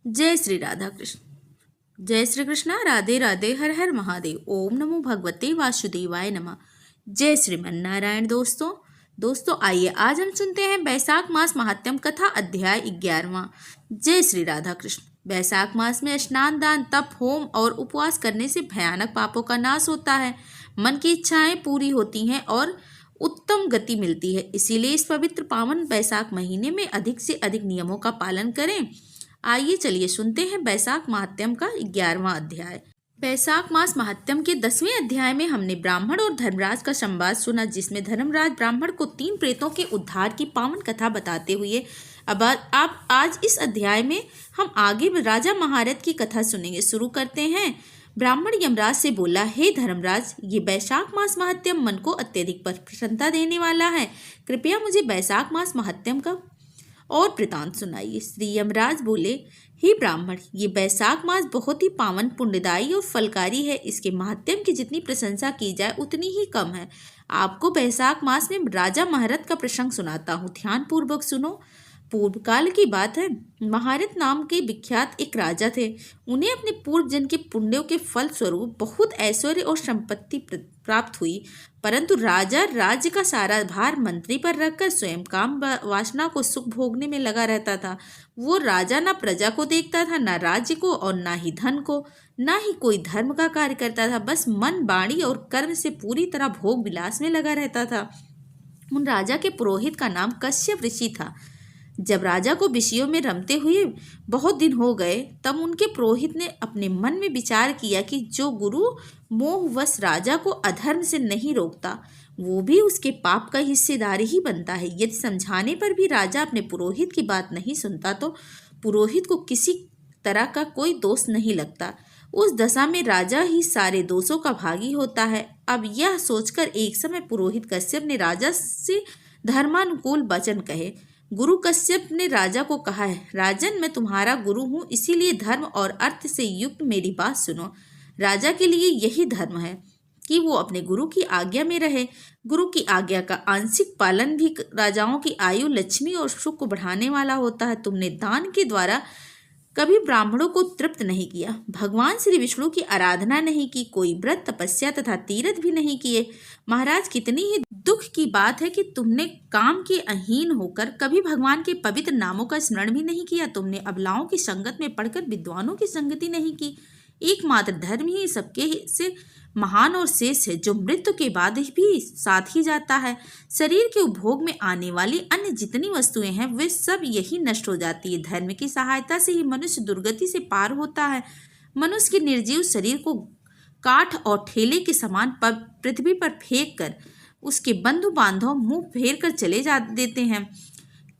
जय श्री राधा कृष्ण। जय श्री कृष्णा। राधे राधे। हर हर महादेव। ओम नमो भगवते वासुदेवाय नमः। जय श्रीमन नारायण। दोस्तों आइए आज हम सुनते हैं बैसाख मास महात्म्य कथा अध्याय 11वां। जय श्री राधा कृष्ण। बैसाख मास में स्नान, दान, तप, होम और उपवास करने से भयानक पापों का नाश होता है, मन की इच्छाएं पूरी होती हैं और उत्तम गति मिलती है। इसीलिए इस पवित्र पावन बैसाख महीने में अधिक से अधिक नियमों का पालन करें। आइए चलिए सुनते हैं बैसाख महात्म्य का 11वां अध्याय। बैसाख मास महात्म्य के 10वें अध्याय में हमने ब्राह्मण और धर्मराज का संवाद सुना, जिसमें धर्मराज ब्राह्मण को 3 प्रेतों के उद्धार की पावन कथा बताते हुए अब आज इस अध्याय में हम आगे राजा महारथ की कथा सुनेंगे। शुरू करते हैं। ब्राह्मण यमराज से बोला, हे धर्मराज, ये बैसाख मास महात्म्य मन को अत्यधिक प्रसन्नता देने वाला है। कृपया मुझे बैसाख मास महात्म्य का और वृतांत सुनाइए। श्री यमराज बोले, हे ब्राह्मण, ये बैसाख मास बहुत ही पावन, पुण्यदायी और फलकारी है। इसके महात्म्य की जितनी प्रशंसा की जाए उतनी ही कम है। आपको बैसाख मास में राजा महारथ का प्रसंग सुनाता हूँ, ध्यान पूर्वक सुनो। पूर्व काल की बात है। महारथ नाम के विख्यात एक राजा थे। उन्हें अपने पूर्व जन्म के पुण्यों के फल स्वरूप बहुत ऐश्वर्य और संपत्ति प्राप्त हुई, परंतु राजा राज्य का सारा भार मंत्री पर रखकर स्वयं काम वासना को सुख भोगने में लगा रहता था। वो राजा ना प्रजा को देखता था, ना राज्य को, और ना ही धन को, ना ही कोई धर्म का कार्य करता था। बस मन, वाणी और कर्म से पूरी तरह भोग विलास में लगा रहता था। उन राजा के पुरोहित का नाम कश्यप ऋषि था। जब राजा को विषयों में रमते हुए बहुत दिन हो गए, तब उनके पुरोहित ने अपने मन में विचार किया कि जो गुरु मोहवश राजा को अधर्म से नहीं रोकता, वो भी उसके पाप का हिस्सेदार ही बनता है। यदि समझाने पर भी राजा अपने पुरोहित की बात नहीं सुनता, तो पुरोहित को किसी तरह का कोई दोष नहीं लगता। उस दशा में राजा ही सारे दोषों का भागी होता है। अब यह सोचकर एक समय पुरोहित कश्यप ने राजा से धर्मानुकूल वचन कहे। गुरु कश्यप ने राजा को कहा है, राजन, मैं तुम्हारा गुरु हूँ, इसीलिए धर्म और अर्थ से युक्त मेरी बात सुनो। राजा के लिए यही धर्म है कि वो अपने गुरु की आज्ञा में रहे। गुरु की आज्ञा का आंशिक पालन भी राजाओं की आयु, लक्ष्मी और सुख को बढ़ाने वाला होता है। तुमने दान के द्वारा कभी ब्राह्मणों को तृप्त नहीं किया, भगवान श्री विष्णु की आराधना नहीं की, कोई व्रत, तपस्या तथा तीर्थ भी नहीं किए। महाराज, कितनी ही दुख की बात है कि तुमने काम के अहीन होकर कभी भगवान के पवित्र नामों का स्मरण भी नहीं किया। तुमने अबलाओं की संगत में पड़कर विद्वानों की संगति नहीं की। एकमात्र धर्म ही सबके से महान और शेष है, जो मृत्यु के बाद भी साथ ही जाता है। शरीर के उपभोग में आने वाली अन्य जितनी वस्तुएं हैं, वे सब यही नष्ट हो जाती है। धर्म की सहायता से ही मनुष्य दुर्गति से पार होता है। मनुष्य के निर्जीव शरीर को काठ और ठेले के समान पृथ्वी पर फेंक कर उसके बंधु बांधव मुंह फेर कर चले जा देते हैं।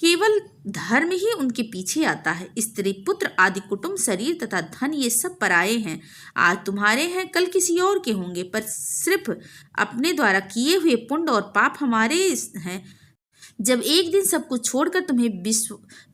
केवल धर्म ही उनके पीछे आता है। स्त्री, पुत्र आदि, कुटुंब, शरीर तथा धन, ये सब पराये हैं। आज तुम्हारे हैं, कल किसी और के होंगे, पर सिर्फ अपने द्वारा किए हुए पुण्य और पाप हमारे हैं। जब एक दिन सब कुछ छोड़कर तुम्हें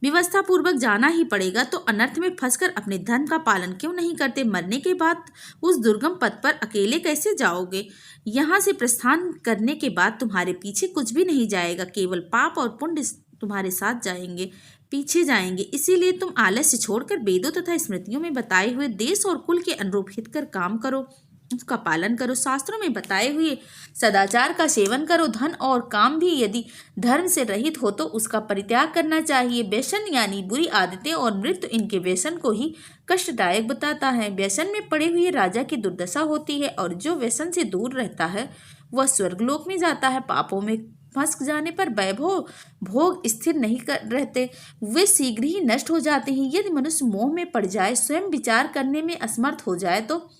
व्यवस्था पूर्वक जाना ही पड़ेगा, तो अनर्थ में फंसकर अपने धर्म का पालन क्यों नहीं करते? मरने के बाद उस दुर्गम पथ पर अकेले कैसे जाओगे? यहाँ से प्रस्थान करने के बाद तुम्हारे पीछे कुछ भी नहीं जाएगा, केवल पाप और पुण्य तुम्हारे साथ जाएंगे, पीछे जाएंगे। इसीलिए तुम आलस्य छोड़कर वेदों तथा स्मृतियों में बताए हुए देश और कुल के अनुरूप हित कर काम करो, उसका पालन करो। शास्त्रों में बताए हुए सदाचार का सेवन करो। धन और काम भी यदि धर्म से रहित हो तो उसका परित्याग करना चाहिए। व्यसन यानी बुरी आदतें और मृत्यु इनके व्यसन को ही कष्टदायक बताता है। व्यसन में पड़े हुए राजा की दुर्दशा होती है, और जो व्यसन से दूर रहता है वह स्वर्गलोक में जाता है। पापों में फंस जाने पर वैभव भोग स्थिर नहीं रहते, वे शीघ्र ही नष्ट हो जाते हैं। यदि मनुष्य मोह में पड़ जाए, स्वयं विचार करने में असमर्थ हो जाए, तो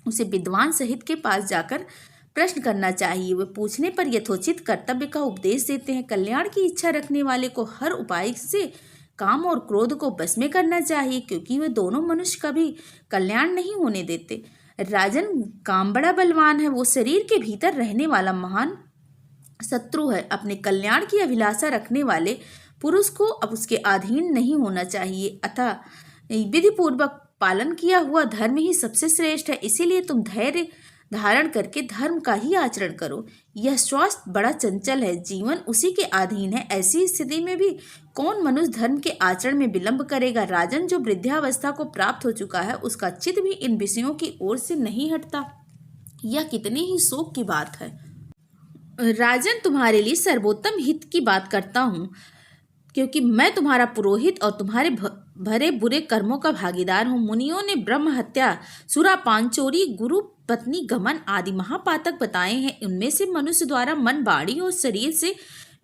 उसे विद्वान सहित के पास जाकर प्रश्न करना चाहिए। वे पूछने पर यथोचित कर्तव्य का उपदेश देते हैं। कल्याण की इच्छा रखने वाले को हर उपाय से काम और क्रोध को बस में करना चाहिए, क्योंकि वे दोनों मनुष्य कभी कल्याण नहीं होने देते। राजन, काम बड़ा बलवान है, वो शरीर के भीतर रहने वाला महान शत्रु है। अपने कल्याण की अभिलाषा रखने वाले पुरुष को अब उसके अधीन नहीं होना चाहिए। अतः विधि पूर्वक पालन किया हुआ धर्म ही सबसे श्रेष्ठ है। इसीलिए तुम धैर्य धारण करके धर्म का ही आचरण करो। यह स्वास्थ्य बड़ा चंचल है, जीवन उसी के अधीन है। ऐसी स्थिति में भी कौन मनुष्य धर्म के आचरण में विलंब करेगा। राजन, जो वृद्धावस्था को प्राप्त हो चुका है उसका चित्त भी इन विषयों की ओर से नहीं हटता। यह कितनी ही शोक की बात है। राजन, तुम्हारे लिए सर्वोत्तम हित की बात करता हूँ, क्योंकि मैं तुम्हारा पुरोहित और तुम्हारे भरे बुरे कर्मों का भागीदार हूँ। मुनियों ने ब्रह्म हत्या, सुरापान, चोरी, गुरु पत्नी गमन आदि महापातक बताए हैं। उनमें से मनुष्य द्वारा मन, वाणी और शरीर से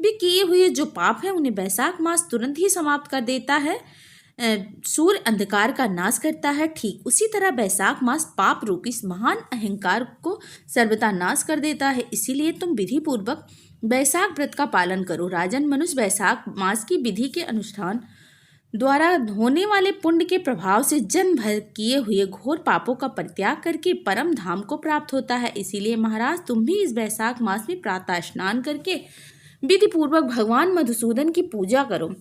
भी किए हुए जो पाप हैं उन्हें वैशाख मास तुरंत ही समाप्त कर देता है। सूर्य अंधकार का नाश करता है, ठीक उसी तरह वैशाख मास पाप रूपी इस महान अहंकार को सर्वथा नाश कर देता है। इसीलिए तुम विधि पूर्वक वैशाख व्रत का पालन करो। राजन, मनुष्य वैशाख मास की विधि के अनुष्ठान द्वारा होने वाले पुण्य के प्रभाव से जन्म भर किए हुए घोर पापों का परित्याग करके परम धाम को प्राप्त होता है। इसीलिए महाराज, तुम भी इस वैशाख मास में प्रातः स्नान करके विधि पूर्वक भगवान मधुसूदन की पूजा करो।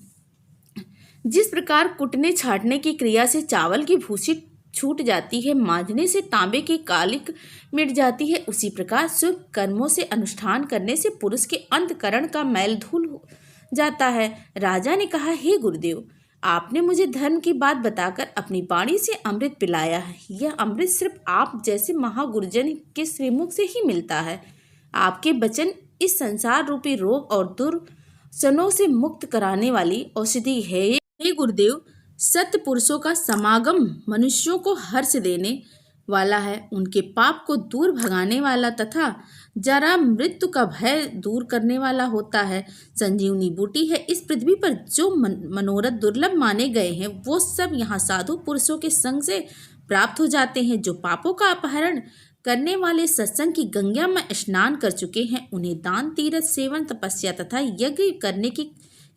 जिस प्रकार कुटने छाटने की क्रिया से चावल की भूसी छूट जाती है, मांझने से तांबे की कालिक मिट जाती है, उसी प्रकार शुभ कर्मों से अनुष्ठान करने से पुरुष के अंतकरण का मैल धूल हो जाता है। राजा ने कहा, हे गुरुदेव, आपने मुझे धर्म की बात बताकर अपनी वाणी से अमृत पिलाया है। यह अमृत सिर्फ आप जैसे महागुरुजन के श्रीमुख से ही मिलता है। आपके वचन इस संसार रूपी रोग और दुर्सनों से मुक्त कराने वाली औषधि है। हे गुरुदेव, सत्य पुरुषों का समागम मनुष्यों को हर्ष देने वाला है, उनके पाप को दूर भगाने वाला तथा जरा मृत्यु का भय दूर करने वाला होता है। संजीवनी बूटी है। इस पृथ्वी पर जो मनोरथ दुर्लभ माने गए हैं वो सब यहाँ साधु पुरुषों के संग से प्राप्त हो जाते हैं। जो पापों का अपहरण करने वाले सत्संग की गंगा में स्नान कर चुके हैं, उन्हें दान, तीर्थ, सेवन, तपस्या तथा यज्ञ करने की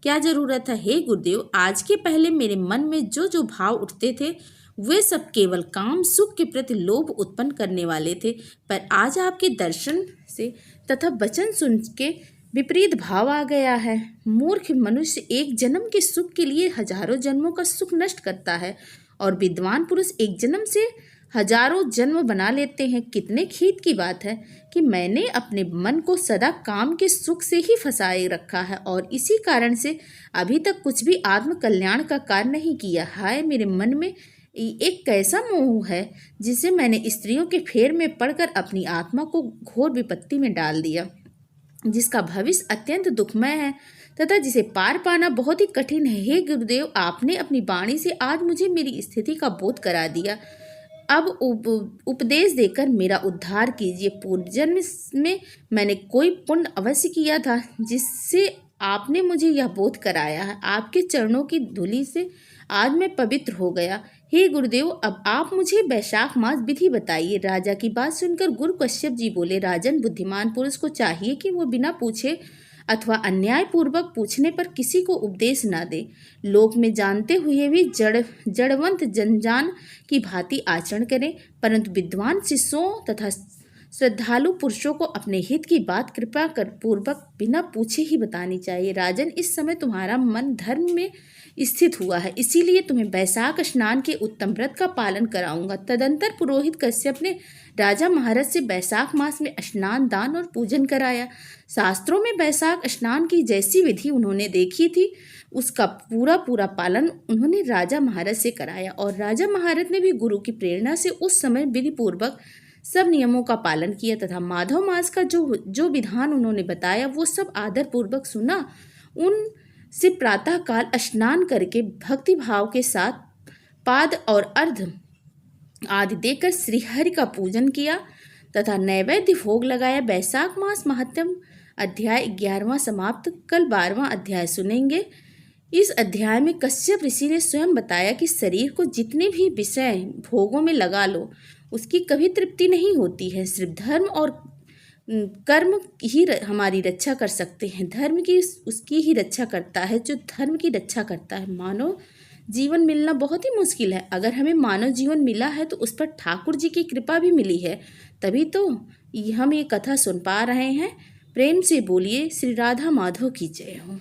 क्या जरूरत है। हे गुरुदेव, आज के पहले मेरे मन में जो जो भाव उठते थे वे सब केवल काम सुख के प्रति लोभ उत्पन्न करने वाले थे, पर आज आपके दर्शन से तथा वचन सुन के विपरीत भाव आ गया है। मूर्ख मनुष्य एक जन्म के सुख के लिए हजारों जन्मों का सुख नष्ट करता है और विद्वान पुरुष एक जन्म से हजारों जन्म बना लेते हैं। कितने खेद की बात है कि मैंने अपने मन को सदा काम के सुख से ही फंसाए रखा है और इसी कारण से अभी तक कुछ भी आत्म कल्याण का कार्य नहीं किया। हाय, मेरे मन में एक कैसा मोह है जिसे मैंने स्त्रियों के फेर में पड़कर अपनी आत्मा को घोर विपत्ति में डाल दिया, जिसका भविष्य अत्यंत दुखमय है तथा जिसे पार पाना बहुत ही कठिन है। हे गुरुदेव, आपने अपनी वाणी से आज मुझे मेरी स्थिति का बोध करा दिया। अब उपदेश देकर मेरा उद्धार कीजिए। पूर्व जन्म में मैंने कोई पुण्य अवश्य किया था जिससे आपने मुझे यह बोध कराया है। आपके चरणों की धूलि से आज मैं पवित्र हो गया। हे गुरुदेव, अब आप मुझे वैशाख मास विधि बताइए। राजा की बात सुनकर गुरु कश्यप जी बोले, राजन, बुद्धिमान पुरुष को चाहिए कि वो बिना पूछे अथवा अन्याय पूर्वक पूछने पर किसी को उपदेश न दे। लोक में जानते हुए भी जड़वंत जनजान की भांति आचरण करें, परंतु विद्वान शिष्यों तथा श्रद्धालु पुरुषों को अपने हित की बात कृपा कर पूर्वक बिना पूछे ही बतानी चाहिए। राजन, इस समय तुम्हारा मन धर्म में स्थित हुआ है, इसीलिए तुम्हें वैशाख स्नान के उत्तम व्रत का पालन कराऊंगा। तदंतर पुरोहित कश्यप ने राजा महाराज से वैशाख मास में स्नान, दान और पूजन कराया। शास्त्रों में वैशाख स्नान की जैसी विधि उन्होंने देखी थी उसका पूरा पालन उन्होंने राजा महाराज से कराया और राजा महाराज ने भी गुरु की प्रेरणा से उस समय विधि पूर्वक सब नियमों का पालन किया तथा माधव मास का जो विधान उन्होंने बताया वो सब आदर पूर्वक सुना। उन से प्रातः काल स्नान करके भक्ति भाव के साथ पाद और अर्घ आदि देकर श्रीहरि का पूजन किया तथा नैवेद्य भोग लगाया। वैशाख मास महात्म्य अध्याय 11वां समाप्त। कल 12वां अध्याय सुनेंगे। इस अध्याय में कश्यप ऋषि ने स्वयं बताया कि शरीर को जितने भी विषय भोगों में लगा लो उसकी कभी तृप्ति नहीं होती है। सिर्फ धर्म और कर्म ही हमारी रक्षा कर सकते हैं। धर्म की उसकी ही रक्षा करता है जो धर्म की रक्षा करता है। मानव जीवन मिलना बहुत ही मुश्किल है। अगर हमें मानव जीवन मिला है तो उस पर ठाकुर जी की कृपा भी मिली है, तभी तो हम ये कथा सुन पा रहे हैं। प्रेम से बोलिए श्री राधा माधव की जय हो।